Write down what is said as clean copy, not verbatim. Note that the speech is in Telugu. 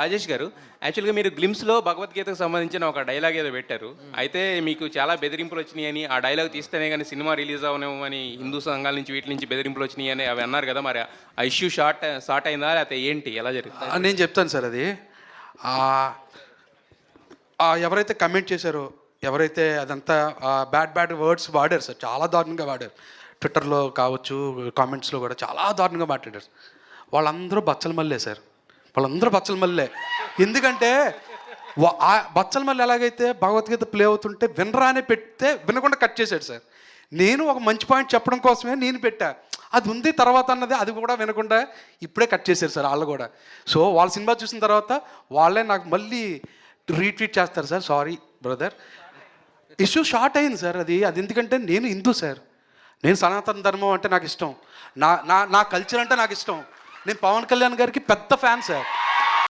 రాజేష్ గారు, యాక్చువల్‌గా మీరు గ్లిమ్స్‌లో భగవద్గీతకు సంబంధించిన ఒక డైలాగ్ ఏదో పెట్టారు. అయితే మీకు చాలా బెదిరింపులు వచ్చినాయని, ఆ డైలాగ్ తీస్తేనే గాని సినిమా రిలీజ్ అవ్వనేమని హిందూ సంఘాల నుంచి వీటి నుంచి బెదిరింపులు వచ్చినాయని అవి అన్నారు కదా! మరి ఆ ఇష్యూ సార్ట్ అయిందా? లేకపోతే ఏంటి? ఎలా జరిగింది? నేను చెప్తాను సార్ అది. ఎవరైతే కమెంట్ చేశారో, ఎవరైతే అదంతా బ్యాడ్ వర్డ్స్ వాడారు సార్, చాలా దారుణంగా వాడారు. ట్విట్టర్‌లో కావచ్చు, కామెంట్స్‌లో కూడా చాలా దారుణంగా మాట్లాడారు. వాళ్ళందరూ బచ్చల మల్లె సార్. వాళ్ళందరూ బచ్చల మల్లె. ఎందుకంటే బచ్చల మల్లె ఎలాగైతే భగవద్గీత ప్లే అవుతుంటే వినరానే పెడితే వినకుండా కట్ చేశాడు సార్. నేను ఒక మంచి పాయింట్ చెప్పడం కోసమే నేను పెట్టా. అది ఉంది తర్వాత అన్నది అది కూడా వినకుండా ఇప్పుడే కట్ చేశారు సార్ వాళ్ళు కూడా. సో వాళ్ళ సినిమా చూసిన తర్వాత వాళ్ళే నాకు మళ్ళీ రీట్వీట్ చేస్తారు sir, sorry brother. Issue short అయింది సార్. అది ఎందుకంటే నేను హిందూ సార్. నేను సనాతన ధర్మం అంటే నాకు ఇష్టం. నా నా నా కల్చర్ అంటే నాకు ఇష్టం. నేను పవన్ కళ్యాణ్ గారికి పెద్ద ఫ్యాన్ సార్.